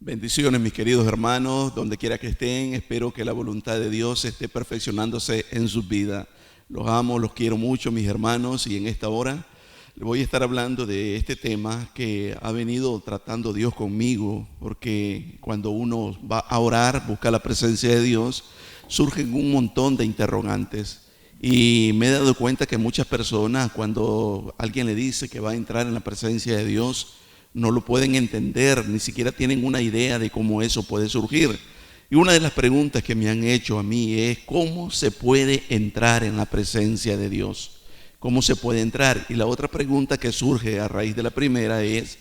Bendiciones, mis queridos hermanos, donde quiera que estén. Espero que la voluntad de Dios esté perfeccionándose en sus vidas. Los amo, los quiero mucho, mis hermanos, y en esta hora les voy a estar hablando de este tema que ha venido tratando Dios conmigo, porque cuando uno va a orar, busca la presencia de Dios, surgen un montón de interrogantes. Y me he dado cuenta que muchas personas, cuando alguien le dice que va a entrar en la presencia de Dios, no lo pueden entender, ni siquiera tienen una idea de cómo eso puede surgir. Y una de las preguntas que me han hecho a mí es: ¿cómo se puede entrar en la presencia de Dios? ¿Cómo se puede entrar? Y la otra pregunta que surge a raíz de la primera es: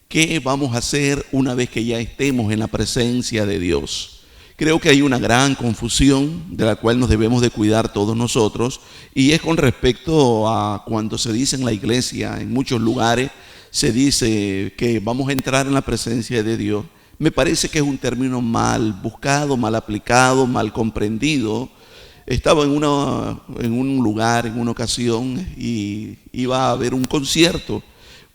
¿qué vamos a hacer una vez que ya estemos en la presencia de Dios? Creo que hay una gran confusión de la cual nos debemos de cuidar todos nosotros, y es con respecto a cuando se dice en la iglesia, en muchos lugares, se dice que vamos a entrar en la presencia de Dios. Me parece que es un término mal buscado, mal aplicado, mal comprendido. Estaba en un lugar, en una ocasión, y iba a haber un concierto,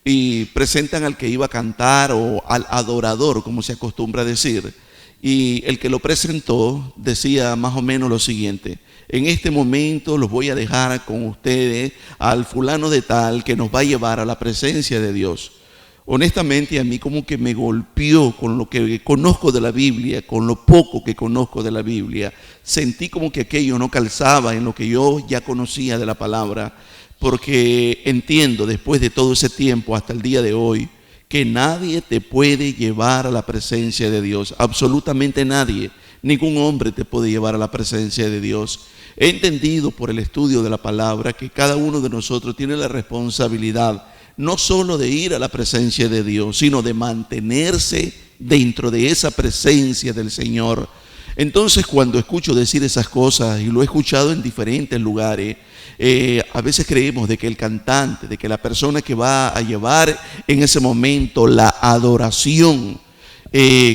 y presentan al que iba a cantar o al adorador, como se acostumbra a decir. Y el que lo presentó decía más o menos lo siguiente: en este momento los voy a dejar con ustedes al fulano de tal que nos va a llevar a la presencia de Dios. Honestamente, a mí como que me golpeó con lo que conozco de la Biblia, con lo poco que conozco de la Biblia. Sentí como que aquello no calzaba en lo que yo ya conocía de la palabra, porque entiendo después de todo ese tiempo hasta el día de hoy que nadie te puede llevar a la presencia de Dios, absolutamente nadie. Ningún hombre te puede llevar a la presencia de Dios. He entendido por el estudio de la palabra que cada uno de nosotros tiene la responsabilidad no solo de ir a la presencia de Dios, sino de mantenerse dentro de esa presencia del Señor. Entonces, cuando escucho decir esas cosas, y lo he escuchado en diferentes lugares, a veces creemos de que el cantante, de que la persona que va a llevar en ese momento la adoración,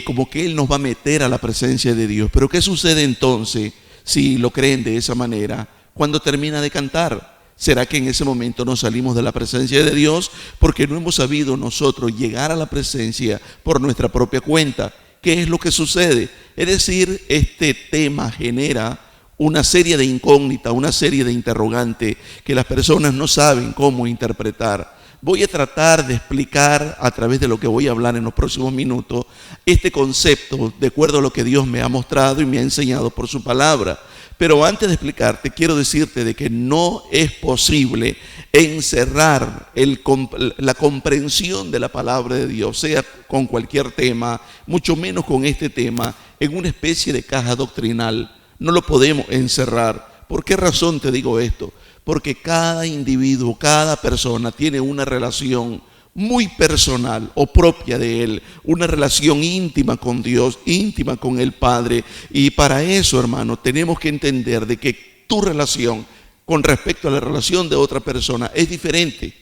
como que él nos va a meter a la presencia de Dios. Pero ¿qué sucede entonces si lo creen de esa manera? Cuando termina de cantar, ¿será que en ese momento nos salimos de la presencia de Dios porque no hemos sabido nosotros llegar a la presencia por nuestra propia cuenta? ¿Qué es lo que sucede? Es decir, este tema genera una serie de incógnitas, una serie de interrogantes que las personas no saben cómo interpretar. Voy a tratar de explicar a través de lo que voy a hablar en los próximos minutos este concepto de acuerdo a lo que Dios me ha mostrado y me ha enseñado por su palabra. Pero antes de explicarte, quiero decirte de que no es posible encerrar la comprensión de la palabra de Dios, sea con cualquier tema, mucho menos con este tema, en una especie de caja doctrinal. No lo podemos encerrar. ¿Por qué razón te digo esto? Porque cada individuo, cada persona tiene una relación muy personal o propia de él, una relación íntima con Dios, íntima con el Padre. Y para eso, hermano, tenemos que entender de que tu relación con respecto a la relación de otra persona es diferente.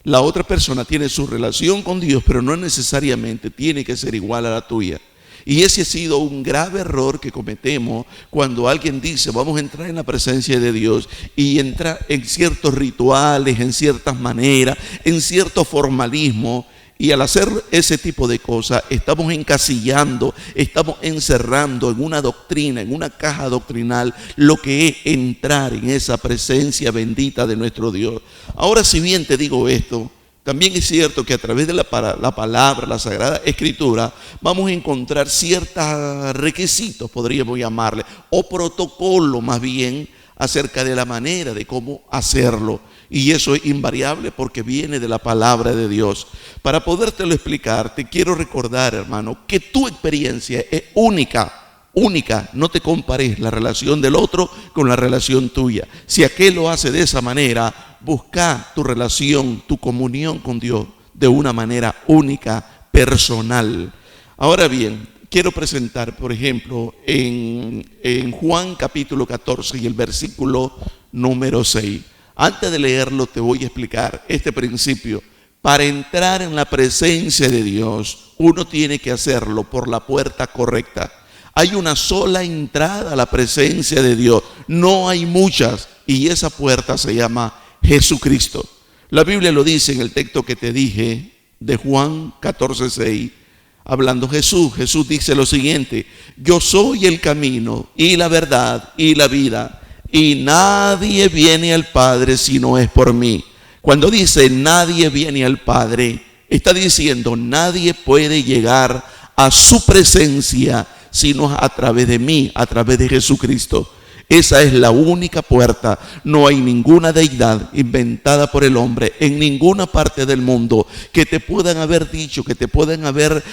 La otra persona tiene su relación con Dios, pero no necesariamente tiene que ser igual a la tuya. Y ese ha sido un grave error que cometemos cuando alguien dice vamos a entrar en la presencia de Dios y entra en ciertos rituales, en ciertas maneras, en cierto formalismo. Y al hacer ese tipo de cosas estamos encasillando, estamos encerrando en una doctrina, en una caja doctrinal, lo que es entrar en esa presencia bendita de nuestro Dios. Ahora, si bien te digo esto, también es cierto que a través de la palabra, la Sagrada Escritura, vamos a encontrar ciertos requisitos, podríamos llamarle, o protocolo más bien, acerca de la manera de cómo hacerlo. Y eso es invariable porque viene de la palabra de Dios. Para podértelo explicar, te quiero recordar, hermano, que tu experiencia es única. Única, no te compares la relación del otro con la relación tuya. Si aquel lo hace de esa manera, busca tu relación, tu comunión con Dios de una manera única, personal. Ahora bien, quiero presentar, por ejemplo, en Juan capítulo 14 y el versículo número 6. Antes de leerlo te voy a explicar este principio. Para entrar en la presencia de Dios, uno tiene que hacerlo por la puerta correcta. Hay una sola entrada a la presencia de Dios, no hay muchas, y esa puerta se llama Jesucristo. La Biblia lo dice en el texto que te dije de Juan 14:6. Hablando Jesús dice lo siguiente: yo soy el camino y la verdad y la vida, y nadie viene al Padre si no es por mí. Cuando dice nadie viene al Padre, está diciendo nadie puede llegar a su presencia sino a través de mí, a través de Jesucristo. Esa es la única puerta. No hay ninguna deidad inventada por el hombre en ninguna parte del mundo que te puedan haber dicho, que te puedan haber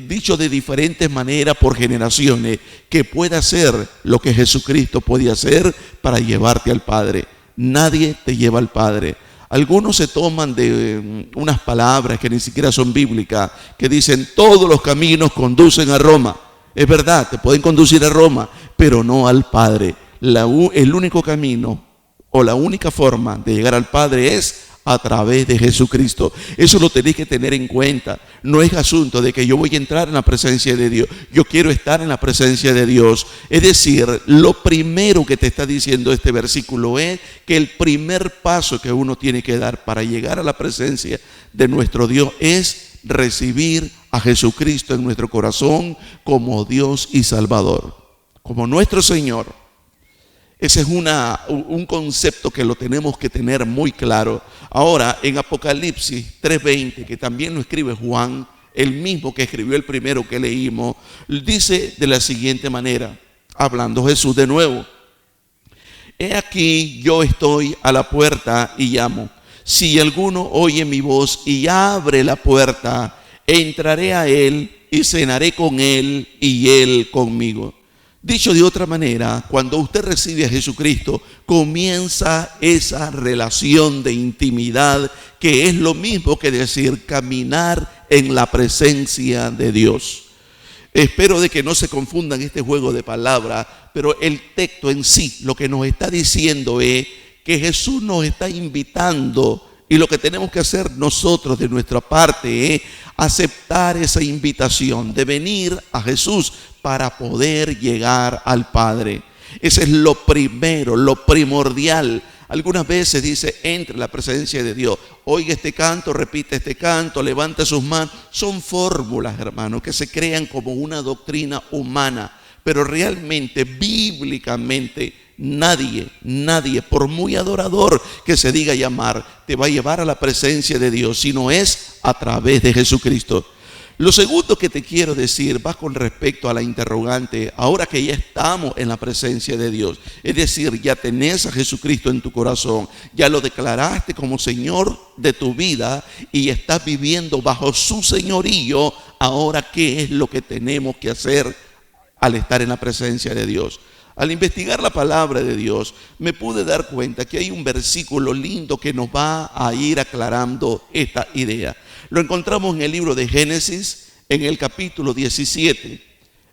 dicho de diferentes maneras por generaciones, que pueda hacer lo que Jesucristo podía hacer para llevarte al Padre. Nadie te lleva al Padre. Algunos se toman de unas palabras que ni siquiera son bíblicas, que dicen todos los caminos conducen a Roma. Es verdad, te pueden conducir a Roma, pero no al Padre. El único camino o la única forma de llegar al Padre es a través de Jesucristo. Eso lo tenéis que tener en cuenta. No es asunto de que yo voy a entrar en la presencia de Dios. Yo quiero estar en la presencia de Dios. Es decir, lo primero que te está diciendo este versículo es que el primer paso que uno tiene que dar para llegar a la presencia de nuestro Dios es recibir a Jesucristo en nuestro corazón como Dios y Salvador, como nuestro Señor. Ese es un concepto que lo tenemos que tener muy claro. Ahora, en Apocalipsis 3:20, que también lo escribe Juan, el mismo que escribió el primero que leímos, dice de la siguiente manera, hablando Jesús de nuevo: he aquí yo estoy a la puerta y llamo. Si alguno oye mi voz y abre la puerta, entraré a él y cenaré con él y él conmigo. Dicho de otra manera, cuando usted recibe a Jesucristo, comienza esa relación de intimidad, que es lo mismo que decir caminar en la presencia de Dios. Espero de que no se confundan este juego de palabras, pero el texto en sí lo que nos está diciendo es que Jesús nos está invitando, y lo que tenemos que hacer nosotros de nuestra parte es aceptar esa invitación de venir a Jesús para poder llegar al Padre. Ese es lo primero, lo primordial. Algunas veces dice, entre en la presencia de Dios. Oiga este canto, repite este canto, levanta sus manos. Son fórmulas, hermanos, que se crean como una doctrina humana. Pero realmente, bíblicamente, nadie, por muy adorador que se diga llamar, te va a llevar a la presencia de Dios, sino es a través de Jesucristo. Lo segundo que te quiero decir va con respecto a la interrogante. Ahora que ya estamos en la presencia de Dios, es decir, ya tenés a Jesucristo en tu corazón, ya lo declaraste como Señor de tu vida y estás viviendo bajo su señorío. Ahora, ¿qué es lo que tenemos que hacer al estar en la presencia de Dios? Al investigar la palabra de Dios, me pude dar cuenta que hay un versículo lindo que nos va a ir aclarando esta idea. Lo encontramos en el libro de Génesis, en el capítulo 17.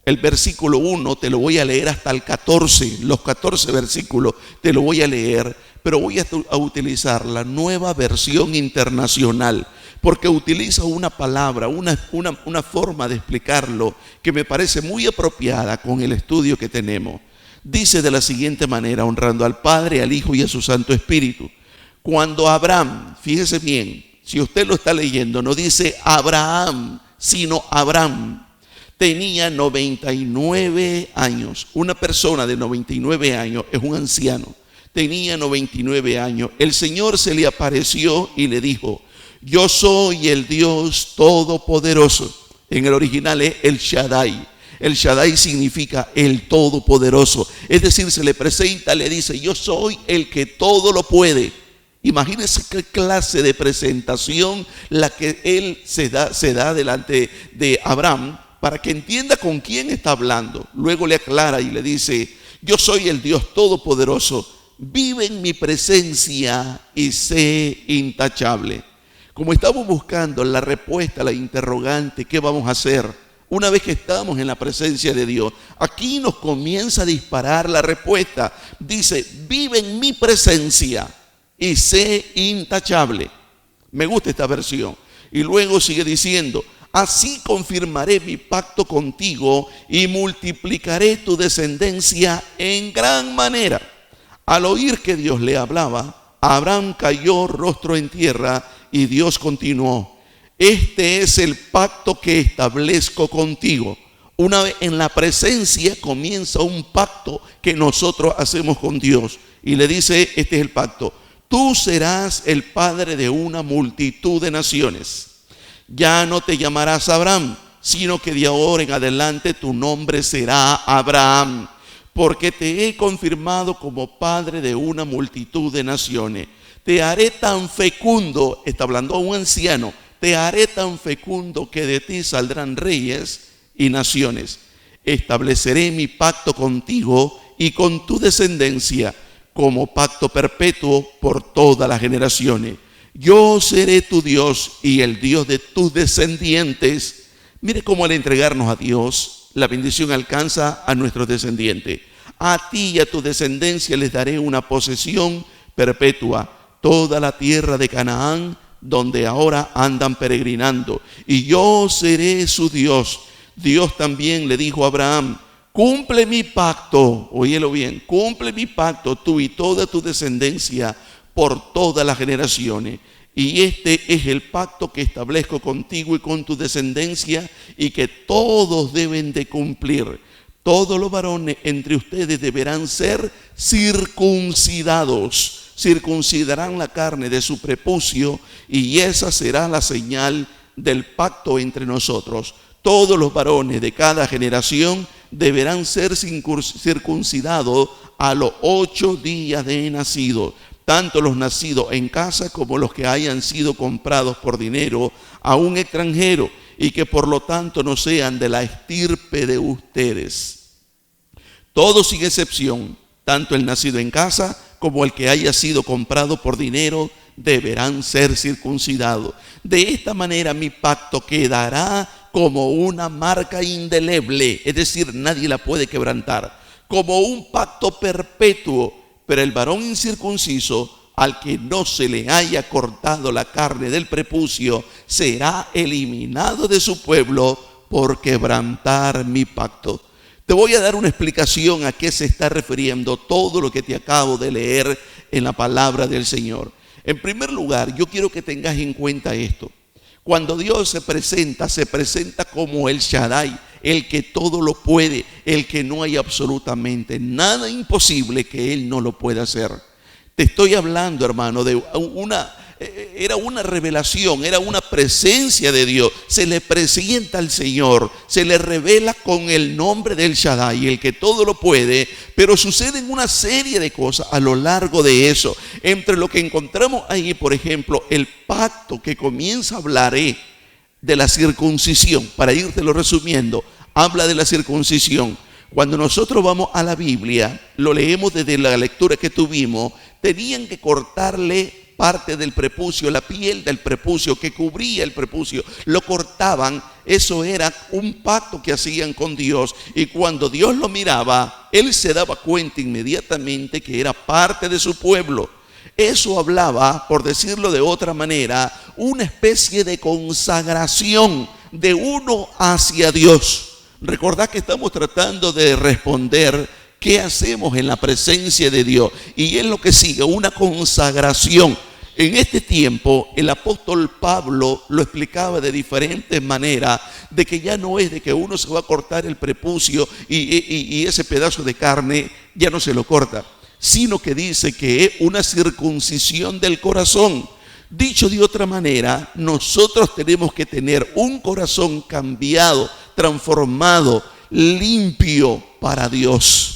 El versículo 1 te lo voy a leer hasta el 14. Los 14 versículos te lo voy a leer, pero voy a utilizar la Nueva Versión Internacional, porque utiliza una palabra, una forma de explicarlo que me parece muy apropiada con el estudio que tenemos. Dice de la siguiente manera, honrando al Padre, al Hijo y a su Santo Espíritu. Cuando Abraham, fíjese bien, si usted lo está leyendo, no dice Abraham, sino Abraham, tenía 99 años. Una persona de 99 años es un anciano. Tenía 99 años. El Señor se le apareció y le dijo: yo soy el Dios Todopoderoso. En el original es El Shaddai. El Shaddai significa el Todopoderoso. Es decir, se le presenta, le dice: yo soy el que todo lo puede. Imagínense qué clase de presentación la que él se da delante de Abraham, para que entienda con quién está hablando. Luego le aclara y le dice: yo soy el Dios Todopoderoso, vive en mi presencia y sé intachable. Como estamos buscando la respuesta a la interrogante, ¿qué vamos a hacer? Una vez que estamos en la presencia de Dios, aquí nos comienza a disparar la respuesta. Dice: vive en mi presencia y sé intachable. Me gusta esta versión. Y luego sigue diciendo: así confirmaré mi pacto contigo y multiplicaré tu descendencia en gran manera. Al oír que Dios le hablaba, Abraham cayó rostro en tierra y Dios continuó: Este es el pacto que establezco contigo. Una vez en la presencia comienza un pacto que nosotros hacemos con Dios. Y le dice, este es el pacto. Tú serás el padre de una multitud de naciones. Ya no te llamarás Abraham, sino que de ahora en adelante tu nombre será Abraham, porque te he confirmado como padre de una multitud de naciones. Te haré tan fecundo, está hablando a un anciano, te haré tan fecundo que de ti saldrán reyes y naciones. Estableceré mi pacto contigo y con tu descendencia como pacto perpetuo por todas las generaciones. Yo seré tu Dios y el Dios de tus descendientes. Mire cómo al entregarnos a Dios, la bendición alcanza a nuestros descendientes. A ti y a tu descendencia les daré una posesión perpetua, toda la tierra de Canaán, donde ahora andan peregrinando. Y yo seré su Dios. Dios también le dijo a Abraham, cumple mi pacto, óyelo bien, cumple mi pacto tú y toda tu descendencia por todas las generaciones. Y este es el pacto que establezco contigo y con tu descendencia y que todos deben de cumplir. Todos los varones entre ustedes deberán ser circuncidados. Circuncidarán la carne de su prepucio y esa será la señal del pacto entre nosotros. Todos los varones de cada generación deberán ser circuncidados a los 8 días de nacido, tanto los nacidos en casa como los que hayan sido comprados por dinero a un extranjero y que por lo tanto no sean de la estirpe de ustedes. Todos sin excepción, tanto el nacido en casa como el que haya sido comprado por dinero, deberán ser circuncidados. De esta manera mi pacto quedará como una marca indeleble, es decir, nadie la puede quebrantar, como un pacto perpetuo. Pero el varón incircunciso, al que no se le haya cortado la carne del prepucio, será eliminado de su pueblo por quebrantar mi pacto. Te voy a dar una explicación a qué se está refiriendo todo lo que te acabo de leer en la palabra del Señor. En primer lugar, yo quiero que tengas en cuenta esto. Cuando Dios se presenta como el Shaddai, el que todo lo puede, el que no hay absolutamente nada imposible que Él no lo pueda hacer. Te estoy hablando, hermano, de era una revelación, era una presencia de Dios. Se le presenta al Señor, se le revela con el nombre del Shaddai, el que todo lo puede, pero suceden una serie de cosas a lo largo de eso. Entre lo que encontramos ahí, por ejemplo, el pacto que comienza a hablar de la circuncisión, para írtelo resumiendo, habla de la circuncisión. Cuando nosotros vamos a la Biblia, lo leemos desde la lectura que tuvimos, tenían que cortarle parte del prepucio, la piel del prepucio que cubría el prepucio, lo cortaban. Eso era un pacto que hacían con Dios, y cuando Dios lo miraba, Él se daba cuenta inmediatamente que era parte de su pueblo. Eso hablaba, por decirlo de otra manera, una especie de consagración de uno hacia Dios. Recordad que estamos tratando de responder qué hacemos en la presencia de Dios, y es lo que sigue, una consagración. En este tiempo el apóstol Pablo lo explicaba de diferentes maneras, de que ya no es de que uno se va a cortar el prepucio y ese pedazo de carne ya no se lo corta, sino que dice que es una circuncisión del corazón. Dicho de otra manera, nosotros tenemos que tener un corazón cambiado, transformado, limpio para Dios.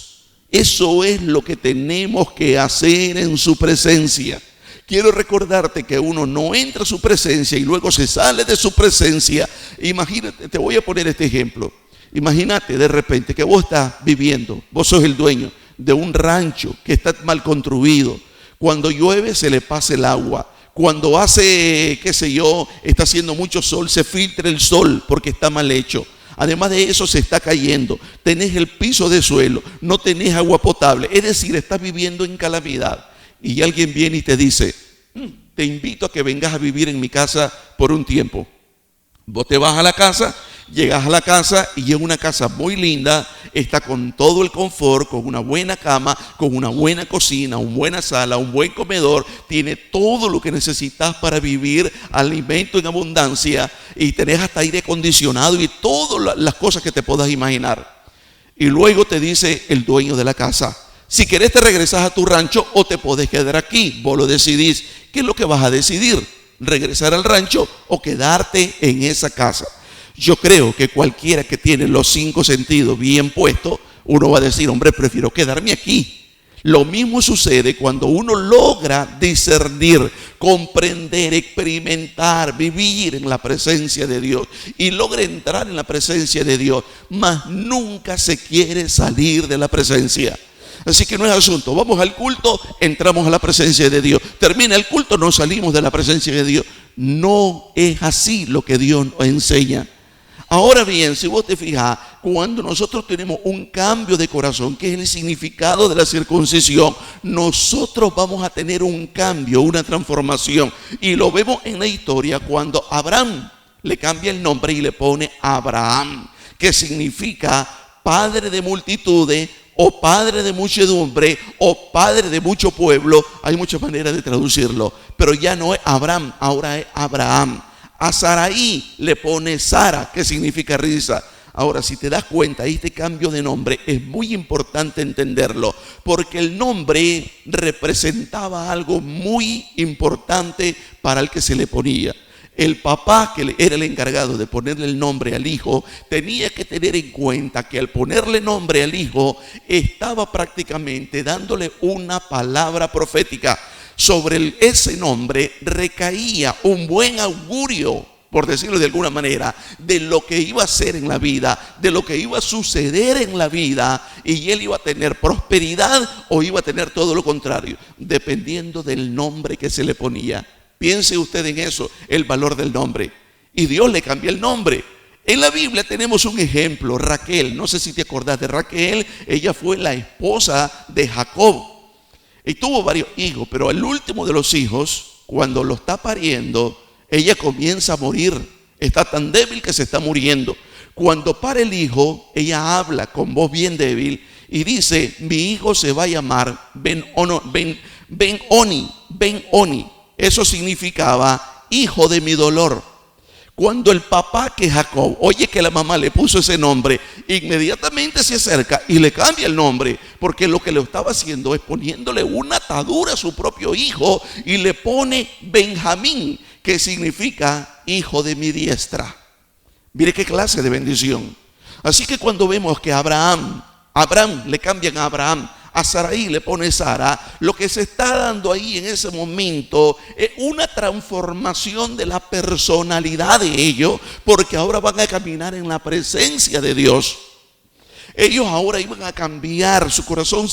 Eso es lo que tenemos que hacer en su presencia. Quiero recordarte que uno no entra a su presencia y luego se sale de su presencia. Imagínate, te voy a poner este ejemplo. Imagínate de repente que vos estás viviendo, vos sos el dueño de un rancho que está mal construido. Cuando llueve se le pasa el agua. Cuando hace, qué sé yo, está haciendo mucho sol, se filtra el sol porque está mal hecho. Además de eso se está cayendo, tenés el piso de suelo, no tenés agua potable, es decir, estás viviendo en calamidad. Y alguien viene y te dice, te invito a que vengas a vivir en mi casa por un tiempo. Vos te vas a la casa Llegas a la casa y es una casa muy linda, está con todo el confort, con una buena cama, con una buena cocina, una buena sala, un buen comedor, tiene todo lo que necesitas para vivir, alimento en abundancia, y tenés hasta aire acondicionado y todas las cosas que te puedas imaginar. Y luego te dice el dueño de la casa: si querés te regresas a tu rancho o te podés quedar aquí, vos lo decidís. ¿Qué es lo que vas a decidir? ¿Regresar al rancho o quedarte en esa casa? Yo creo que cualquiera que tiene los 5 sentidos bien puestos, uno va a decir: hombre, prefiero quedarme aquí. Lo mismo sucede cuando uno logra discernir, comprender, experimentar, vivir en la presencia de Dios y logra entrar en la presencia de Dios, mas nunca se quiere salir de la presencia. Así que no es asunto, vamos al culto, entramos a la presencia de Dios, termina el culto, no salimos de la presencia de Dios. No es así lo que Dios nos enseña. Ahora bien, si vos te fijas, cuando nosotros tenemos un cambio de corazón, que es el significado de la circuncisión, nosotros vamos a tener un cambio, una transformación. Y lo vemos en la historia cuando Abraham le cambia el nombre y le pone Abraham, que significa padre de multitudes, o padre de muchedumbre, o padre de mucho pueblo. Hay muchas maneras de traducirlo, pero ya no es Abraham, ahora es Abraham. A Sarai le pone Sara, que significa risa. Ahora, si te das cuenta, este cambio de nombre es muy importante entenderlo, porque el nombre representaba algo muy importante para el que se le ponía. El papá, que era el encargado de ponerle el nombre al hijo, tenía que tener en cuenta que al ponerle nombre al hijo, estaba prácticamente dándole una palabra profética. Sobre ese nombre recaía un buen augurio, por decirlo de alguna manera, de lo que iba a ser en la vida, de lo que iba a suceder en la vida, y él iba a tener prosperidad o iba a tener todo lo contrario, dependiendo del nombre que se le ponía. Piense usted en eso, el valor del nombre. Y Dios le cambia el nombre. En la Biblia tenemos un ejemplo, Raquel. No sé si te acordás de Raquel. Ella fue la esposa de Jacob y tuvo varios hijos, pero el último de los hijos, cuando lo está pariendo, ella comienza a morir. Está tan débil que se está muriendo. Cuando pare el hijo, ella habla con voz bien débil y dice: mi hijo se va a llamar Ben-Oni. Eso significaba hijo de mi dolor. Cuando el papá, que es Jacob, oye que la mamá le puso ese nombre, inmediatamente se acerca y le cambia el nombre, porque lo que le estaba haciendo es poniéndole una atadura a su propio hijo, y le pone Benjamín, que significa hijo de mi diestra. Mire qué clase de bendición. Así que cuando vemos que Abraham le cambian a Abraham, a Sarai le pone Sara, lo que se está dando ahí en ese momento es una transformación de la personalidad de ellos, porque ahora van a caminar en la presencia de Dios. Ellos ahora iban a cambiar, su corazón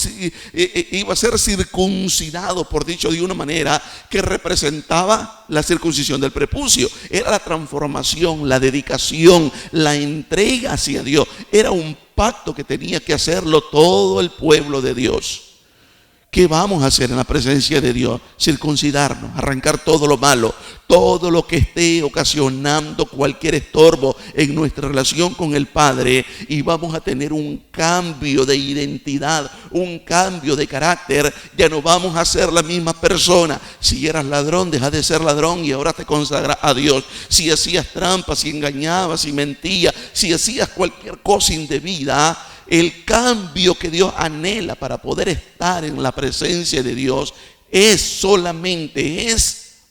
iba a ser circuncidado, por dicho de una manera, que representaba la circuncisión del prepucio. Era la transformación, la dedicación, la entrega hacia Dios. Era un pacto que tenía que hacerlo todo el pueblo de Dios. ¿Qué vamos a hacer en la presencia de Dios? Circuncidarnos, arrancar todo lo malo, todo lo que esté ocasionando cualquier estorbo en nuestra relación con el Padre, y vamos a tener un cambio de identidad, un cambio de carácter. Ya no vamos a ser la misma persona. Si eras ladrón, dejas de ser ladrón y ahora te consagras a Dios. Si hacías trampas, si engañabas, si mentías, si hacías cualquier cosa indebida, el cambio que Dios anhela para poder estar en la presencia de Dios solamente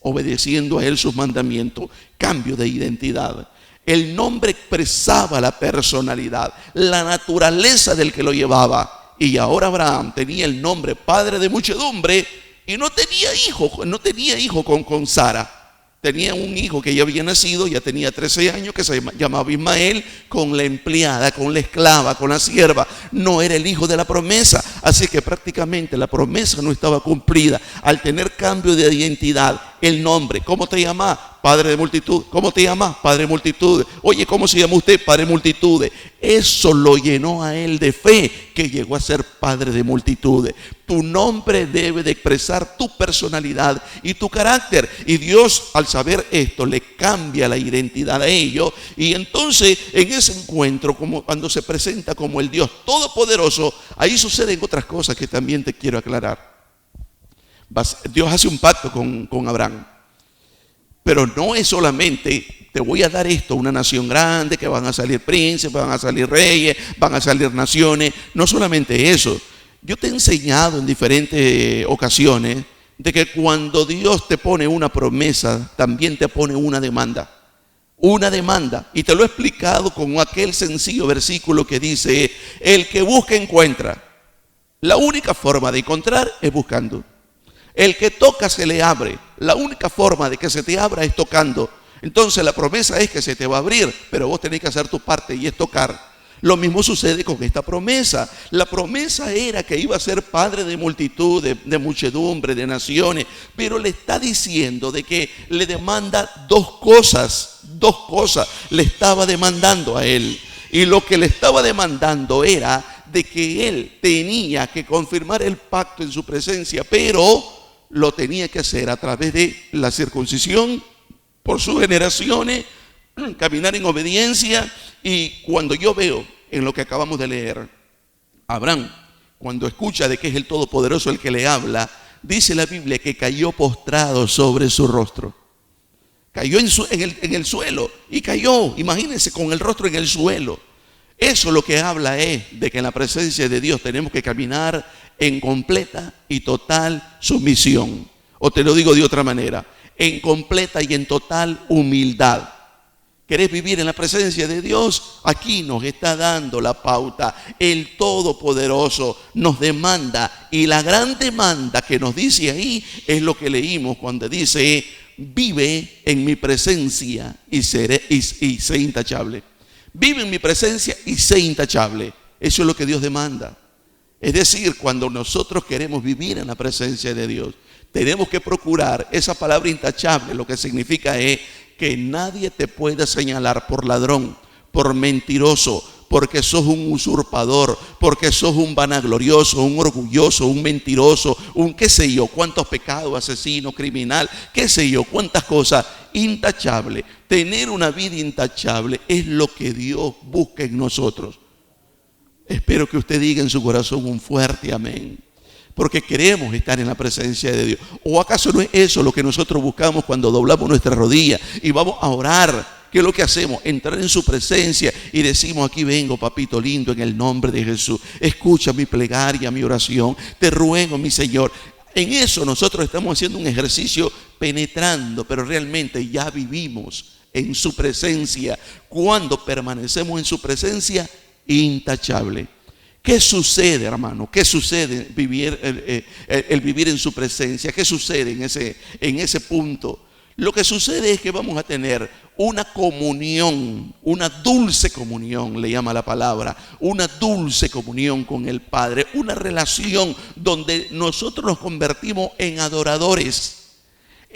obedeciendo a Él sus mandamientos. Cambio de identidad. El nombre expresaba la personalidad, la naturaleza del que lo llevaba. Y ahora Abraham tenía el nombre padre de muchedumbre y no tenía hijo con Sara. Tenía un hijo que ya había nacido, ya tenía 13 años, que se llamaba Ismael, con la empleada, con la esclava, con la sierva. No era el hijo de la promesa, así que prácticamente la promesa no estaba cumplida. Al tener cambio de identidad, el nombre, ¿cómo te llamas? Padre de multitud. ¿Cómo te llamas? Padre de multitud. Oye, ¿cómo se llama usted? Padre de multitud. Eso lo llenó a él de fe, que llegó a ser padre de multitudes. Tu nombre debe de expresar tu personalidad y tu carácter. Y Dios, al saber esto, le cambia la identidad a ellos. Y entonces, en ese encuentro, como cuando se presenta como el Dios Todopoderoso, ahí suceden otras cosas que también te quiero aclarar. Dios hace un pacto con Abraham. Pero no es solamente, te voy a dar esto, una nación grande, que van a salir príncipes, van a salir reyes, van a salir naciones. No solamente eso. Yo te he enseñado en diferentes ocasiones de que cuando Dios te pone una promesa, también te pone una demanda. Una demanda. Y te lo he explicado con aquel sencillo versículo que dice, el que busca encuentra. La única forma de encontrar es buscando. El que toca se le abre. La única forma de que se te abra es tocando. Entonces la promesa es que se te va a abrir, pero vos tenés que hacer tu parte y es tocar. Lo mismo sucede con esta promesa. La promesa era que iba a ser padre de multitud, de muchedumbre, de naciones, pero le está diciendo de que le demanda dos cosas le estaba demandando a él. Y lo que le estaba demandando era de que él tenía que confirmar el pacto en su presencia, pero lo tenía que hacer a través de la circuncisión por sus generaciones, caminar en obediencia. Y cuando yo veo en lo que acabamos de leer, Abraham, cuando escucha de que es el Todopoderoso el que le habla, dice la Biblia que cayó postrado sobre su rostro. Cayó en el suelo y cayó, imagínense, con el rostro en el suelo. Eso lo que habla es de que en la presencia de Dios tenemos que caminar en completa y total sumisión. O te lo digo de otra manera, en completa y en total humildad. ¿Querés vivir en la presencia de Dios? Aquí nos está dando la pauta. El Todopoderoso nos demanda, y la gran demanda que nos dice ahí es lo que leímos cuando dice, vive en mi presencia y sé intachable. Vive en mi presencia y sé intachable. Eso es lo que Dios demanda. Es decir, cuando nosotros queremos vivir en la presencia de Dios, tenemos que procurar esa palabra intachable. Lo que significa es que nadie te pueda señalar por ladrón, por mentiroso, porque sos un usurpador, porque sos un vanaglorioso, un orgulloso, un mentiroso, un qué sé yo, cuántos pecados, asesino, criminal, qué sé yo, cuántas cosas. Intachable. Tener una vida intachable es lo que Dios busca en nosotros. Espero que usted diga en su corazón un fuerte amén, porque queremos estar en la presencia de Dios. ¿O acaso no es eso lo que nosotros buscamos cuando doblamos nuestra rodilla y vamos a orar? ¿Qué es lo que hacemos? Entrar en su presencia y decimos, aquí vengo, papito lindo, en el nombre de Jesús. Escucha mi plegaria, mi oración. Te ruego, mi Señor. En eso nosotros estamos haciendo un ejercicio penetrando, pero realmente ya vivimos en su presencia. Cuando permanecemos en su presencia, intachable. ¿Qué sucede, hermano? ¿Qué sucede el vivir en su presencia? ¿Qué sucede en ese punto? Lo que sucede es que vamos a tener una comunión, una dulce comunión, le llama la palabra, una dulce comunión con el Padre, una relación donde nosotros nos convertimos en adoradores.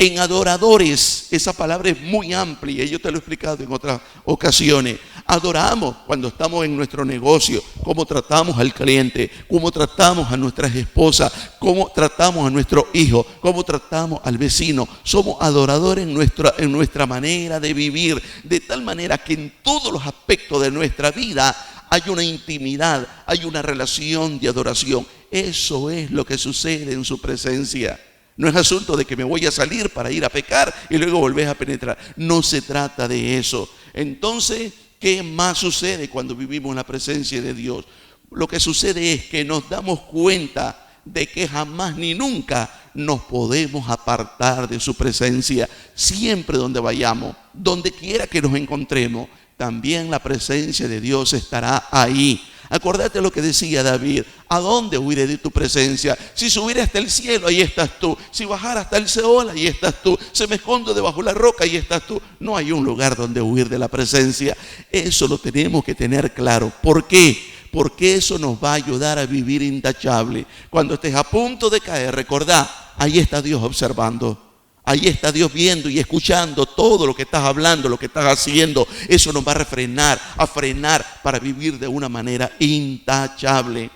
En adoradores, esa palabra es muy amplia y yo te lo he explicado en otras ocasiones. Adoramos cuando estamos en nuestro negocio, cómo tratamos al cliente, cómo tratamos a nuestras esposas, cómo tratamos a nuestros hijos, cómo tratamos al vecino. Somos adoradores en nuestra manera de vivir, de tal manera que en todos los aspectos de nuestra vida hay una intimidad, hay una relación de adoración. Eso es lo que sucede en su presencia. No es asunto de que me voy a salir para ir a pecar y luego volvés a penetrar. No se trata de eso. Entonces, ¿qué más sucede cuando vivimos en la presencia de Dios? Lo que sucede es que nos damos cuenta de que jamás ni nunca nos podemos apartar de su presencia. Siempre donde vayamos, donde quiera que nos encontremos, también la presencia de Dios estará ahí. Acordate lo que decía David: ¿a dónde huiré de tu presencia? Si subiré hasta el cielo, ahí estás tú. Si bajara hasta el Seol, ahí estás tú. Si me escondo debajo de la roca, ahí estás tú. No hay un lugar donde huir de la presencia. Eso lo tenemos que tener claro. ¿Por qué? Porque eso nos va a ayudar a vivir intachable. Cuando estés a punto de caer, recordá, ahí está Dios observando. Ahí está Dios viendo y escuchando todo lo que estás hablando, lo que estás haciendo. Eso nos va a frenar para vivir de una manera intachable.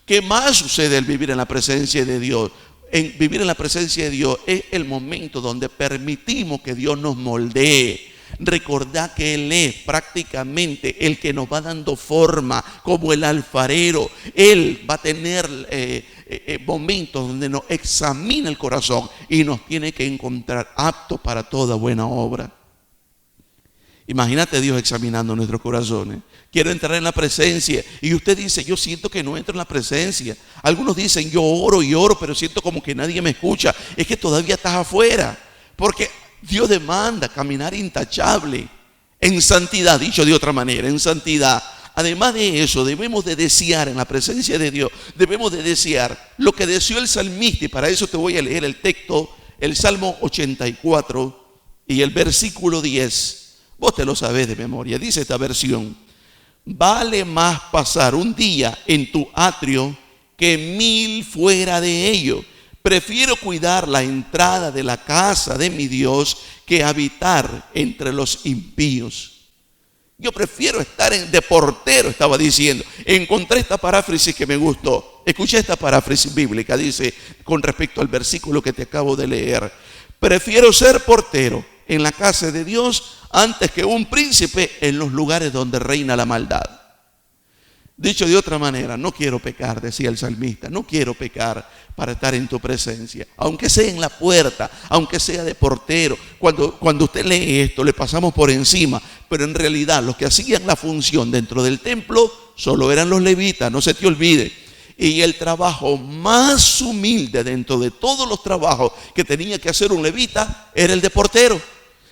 ¿Qué más sucede al vivir en la presencia de Dios? Vivir en la presencia de Dios es el momento donde permitimos que Dios nos moldee. Recordad que Él es prácticamente el que nos va dando forma, como el alfarero. Él va a tener momentos donde nos examina el corazón y nos tiene que encontrar aptos para toda buena obra. Imagínate Dios examinando nuestros corazones. Quiero entrar en la presencia y usted dice: yo siento que no entro en la presencia. Algunos dicen: yo oro y oro, pero siento como que nadie me escucha. Es que todavía estás afuera, porque Dios demanda caminar intachable, en santidad, dicho de otra manera, en santidad. Además de eso, debemos de desear en la presencia de Dios, debemos de desear lo que deseó el salmista, y para eso te voy a leer el texto, el Salmo 84 y el versículo 10. Vos te lo sabés de memoria. Dice esta versión: vale más pasar un día en tu atrio que 1000 fuera de ello. Prefiero cuidar la entrada de la casa de mi Dios que habitar entre los impíos. Yo prefiero estar de portero, estaba diciendo. Encontré esta paráfrasis que me gustó. Escuché esta paráfrasis bíblica. Dice, con respecto al versículo que te acabo de leer: prefiero ser portero en la casa de Dios antes que un príncipe en los lugares donde reina la maldad. Dicho de otra manera, no quiero pecar, decía el salmista, no quiero pecar para estar en tu presencia. Aunque sea en la puerta, aunque sea de portero. Cuando usted lee esto, le pasamos por encima, pero en realidad los que hacían la función dentro del templo solo eran los levitas, no se te olvide. Y el trabajo más humilde dentro de todos los trabajos que tenía que hacer un levita era el de portero.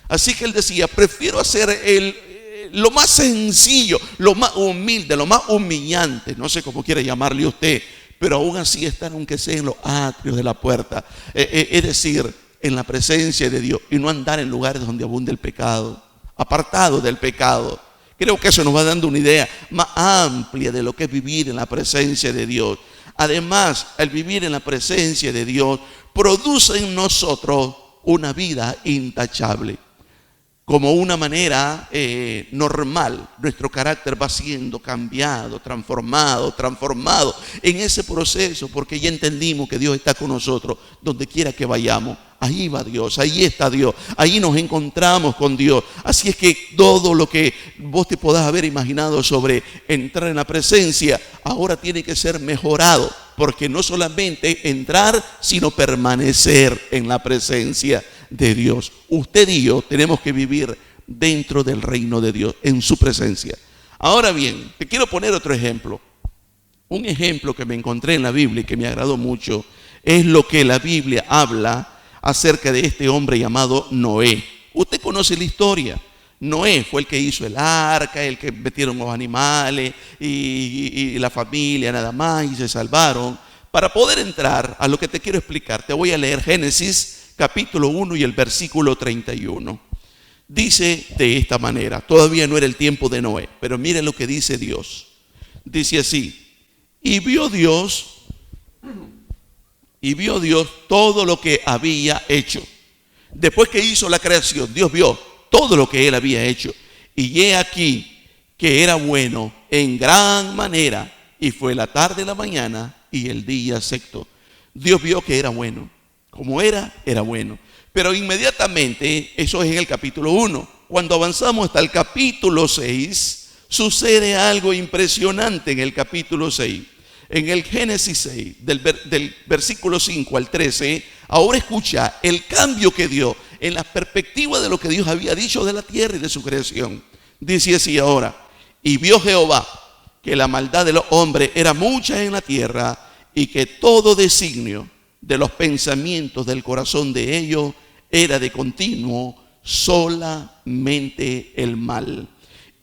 Así que él decía: prefiero hacer lo más sencillo, lo más humilde, lo más humillante, no sé cómo quiere llamarle usted, pero aún así estar aunque sea en los atrios de la puerta, es decir, en la presencia de Dios, y no andar en lugares donde abunde el pecado, apartado del pecado. Creo que eso nos va dando una idea más amplia de lo que es vivir en la presencia de Dios. Además, el vivir en la presencia de Dios produce en nosotros una vida intachable. Como una manera normal, nuestro carácter va siendo cambiado, transformado en ese proceso, porque ya entendimos que Dios está con nosotros donde quiera que vayamos. Ahí va Dios, ahí está Dios, ahí nos encontramos con Dios. Así es que todo lo que vos te podás haber imaginado sobre entrar en la presencia, ahora tiene que ser mejorado, porque no solamente entrar, sino permanecer en la presencia de Dios. Usted y yo tenemos que vivir dentro del reino de Dios, en su presencia. Ahora bien, te quiero poner otro ejemplo. Un ejemplo que me encontré en la Biblia y que me agradó mucho es lo que la Biblia habla acerca de este hombre llamado Noé. Usted conoce la historia. Noé fue el que hizo el arca, el que metieron los animales y la familia nada más, y se salvaron. Para poder entrar a lo que te quiero explicar, te voy a leer Génesis capítulo 1 y el versículo 31. Dice de esta manera, todavía no era el tiempo de Noé, pero mire lo que dice Dios. Dice así: y vio Dios todo lo que había hecho. Después que hizo la creación, Dios vio todo lo que él había hecho. Y he aquí que era bueno en gran manera. Y fue la tarde, la mañana y el día sexto. Dios vio que era bueno. Como era bueno. Pero inmediatamente, eso es en el capítulo 1. Cuando avanzamos hasta el capítulo 6, sucede algo impresionante en el capítulo 6. En el Génesis 6, del versículo 5 al 13, ahora escucha el cambio que dio en la perspectiva de lo que Dios había dicho de la tierra y de su creación. Dice así ahora: y vio Jehová que la maldad de los hombres era mucha en la tierra, y que todo designio de los pensamientos del corazón de ellos era de continuo solamente el mal.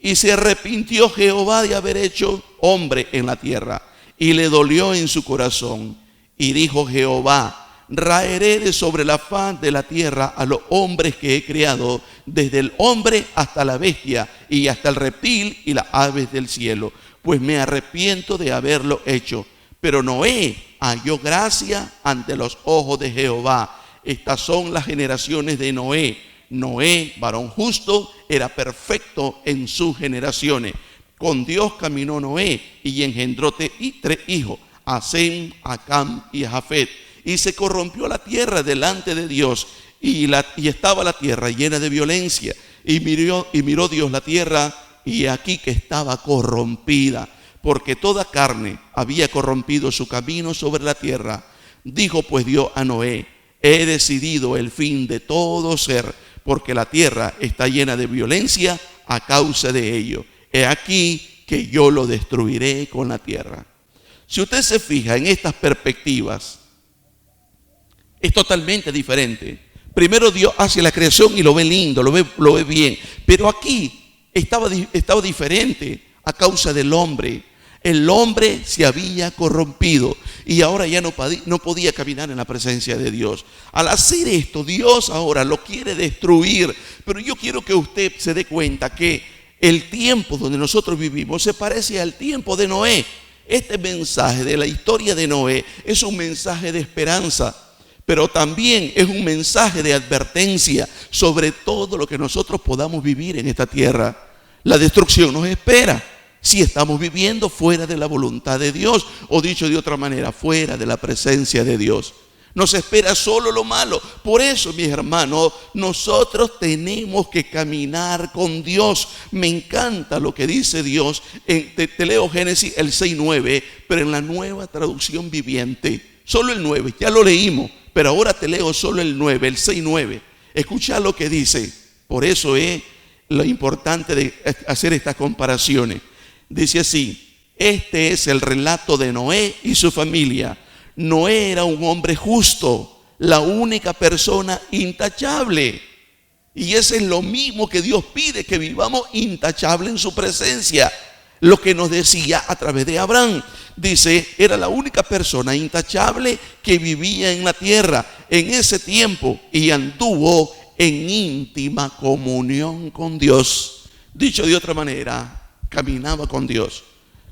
Y se arrepintió Jehová de haber hecho hombre en la tierra, y le dolió en su corazón. Y dijo Jehová: raeré de sobre la faz de la tierra a los hombres que he creado, desde el hombre hasta la bestia, y hasta el reptil y las aves del cielo, pues me arrepiento de haberlo hecho. Pero Noé halló gracia ante los ojos de Jehová. estas son las generaciones de Noé. Noé, varón justo, era perfecto en sus generaciones. Con Dios caminó Noé y engendró tres hijos, a Sem, a Cam y a Jafet. Y se corrompió la tierra delante de Dios, y estaba la tierra llena de violencia. Y miró Dios la tierra, y aquí que estaba corrompida, porque toda carne había corrompido su camino sobre la tierra. Dijo pues Dios a Noé: he decidido el fin de todo ser, porque la tierra está llena de violencia a causa de ello. He aquí que yo lo destruiré con la tierra. Si usted se fija en estas perspectivas, es totalmente diferente. Primero Dios hace la creación y lo ve lindo, lo ve bien. Pero aquí estaba diferente a causa del hombre. El hombre se había corrompido y ahora ya no podía caminar en la presencia de Dios. Al hacer esto, Dios ahora lo quiere destruir. Pero yo quiero que usted se dé cuenta que el tiempo donde nosotros vivimos se parece al tiempo de Noé. Este mensaje de la historia de Noé es un mensaje de esperanza, pero también es un mensaje de advertencia sobre todo lo que nosotros podamos vivir en esta tierra. La destrucción nos espera si estamos viviendo fuera de la voluntad de Dios, o dicho de otra manera, fuera de la presencia de Dios. Nos espera solo lo malo. Por eso, mis hermanos, nosotros tenemos que caminar con Dios. Me encanta lo que dice Dios. Te leo Génesis el 6:9, pero en la Nueva Traducción Viviente. Solo el 9, ya lo leímos, pero ahora te leo solo el 9, el 6:9. Escucha lo que dice. Por eso es lo importante de hacer estas comparaciones. Dice así: este es el relato de Noé y su familia. Noé era un hombre justo, la única persona intachable. Y eso es lo mismo que Dios pide, que vivamos intachables en su presencia. Lo que nos decía a través de Abraham. Dice, era la única persona intachable que vivía en la tierra en ese tiempo y anduvo en íntima comunión con Dios. Dicho de otra manera, caminaba con Dios.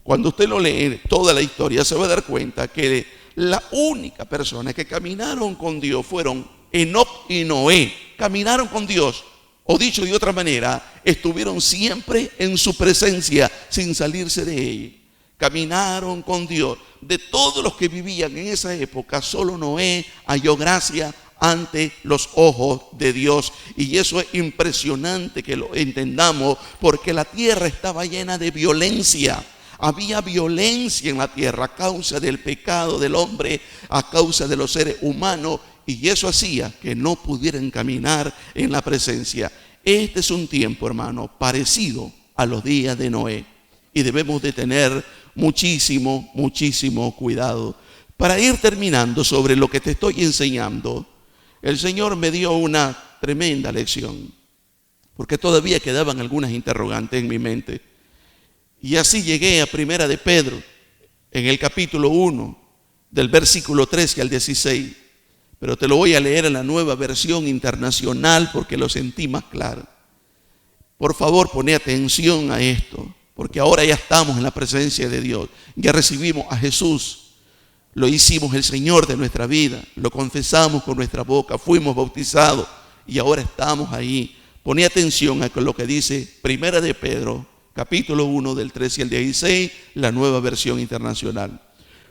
Cuando usted lo lee toda la historia, se va a dar cuenta que la única persona que caminaron con Dios fueron Enoc y Noé. Caminaron con Dios, o dicho de otra manera, estuvieron siempre en su presencia sin salirse de ella. Caminaron con Dios. De todos los que vivían en esa época, solo Noé halló gracia ante los ojos de Dios. Y eso es impresionante que lo entendamos, porque la tierra estaba llena de violencia. Había violencia en la tierra a causa del pecado del hombre, a causa de los seres humanos, y eso hacía que no pudieran caminar en la presencia. Este es un tiempo, hermano, parecido a los días de Noé, y debemos de tener muchísimo cuidado. Para ir terminando sobre lo que te estoy enseñando, el Señor me dio una tremenda lección, porque todavía quedaban algunas interrogantes en mi mente. Y así llegué a Primera de Pedro, en el capítulo 1, del versículo 13 al 16. Pero te lo voy a leer en la Nueva Versión Internacional porque lo sentí más claro. Por favor, poné atención a esto, porque ahora ya estamos en la presencia de Dios. Ya recibimos a Jesús, lo hicimos el Señor de nuestra vida, lo confesamos con nuestra boca, fuimos bautizados y ahora estamos ahí. Poné atención a lo que dice Primera de Pedro, capítulo 1 del 13 al 16, la Nueva Versión Internacional.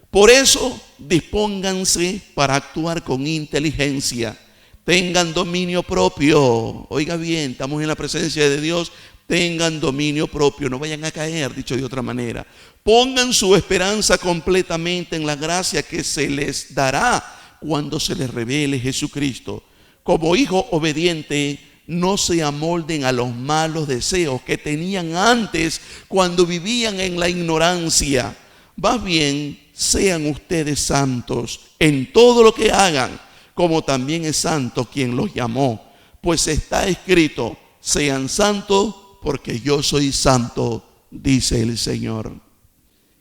Por eso, dispónganse para actuar con inteligencia. Tengan dominio propio. Oiga bien, estamos en la presencia de Dios. Tengan dominio propio, no vayan a caer, dicho de otra manera. Pongan su esperanza completamente en la gracia que se les dará cuando se les revele Jesucristo. Como hijos obedientes, no se amolden a los malos deseos que tenían antes cuando vivían en la ignorancia. Más bien, sean ustedes santos en todo lo que hagan, como también es santo quien los llamó. Pues está escrito, sean santos porque yo soy santo, dice el Señor.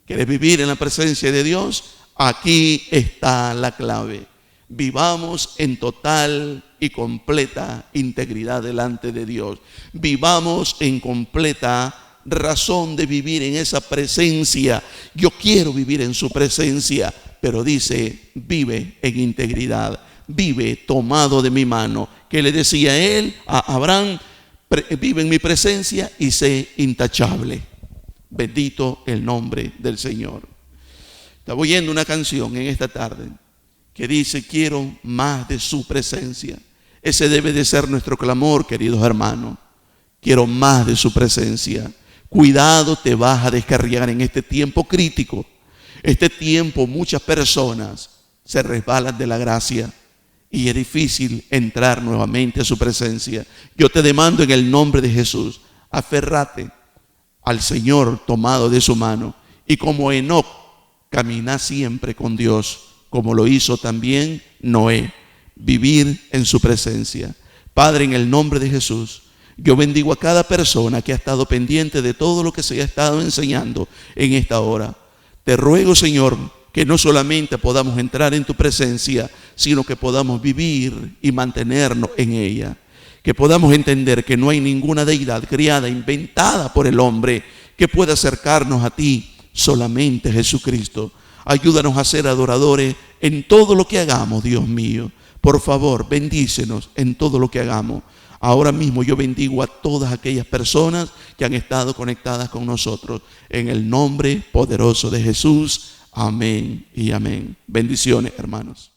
¿Quieres vivir en la presencia de Dios? Aquí está la clave. Vivamos en total y completa integridad delante de Dios. Vivamos en completa razón de vivir en esa presencia. Yo quiero vivir en su presencia, pero dice, vive en integridad. vive tomado de mi mano. Que le decía él a Abraham: vive en mi presencia y sé intachable. Bendito el nombre del Señor. Estaba oyendo una canción en esta tarde que dice: quiero más de su presencia. Ese debe de ser nuestro clamor, queridos hermanos. Quiero más de su presencia. Cuidado, te vas a descarriar en este tiempo crítico. Este tiempo muchas personas se resbalan de la gracia y es difícil entrar nuevamente a su presencia. Yo te demando en el nombre de Jesús, aférrate al Señor tomado de su mano, y como Enoc, camina siempre con Dios, como lo hizo también Noé, vivir en su presencia. Padre, en el nombre de Jesús, yo bendigo a cada persona que ha estado pendiente de todo lo que se ha estado enseñando en esta hora. Te ruego, Señor, que no solamente podamos entrar en tu presencia, sino que podamos vivir y mantenernos en ella. Que podamos entender que no hay ninguna deidad creada, inventada por el hombre, que pueda acercarnos a ti, solamente Jesucristo. Ayúdanos a ser adoradores en todo lo que hagamos, Dios mío. Por favor, bendícenos en todo lo que hagamos. Ahora mismo yo bendigo a todas aquellas personas que han estado conectadas con nosotros. En el nombre poderoso de Jesús. Amén y amén. Bendiciones, hermanos.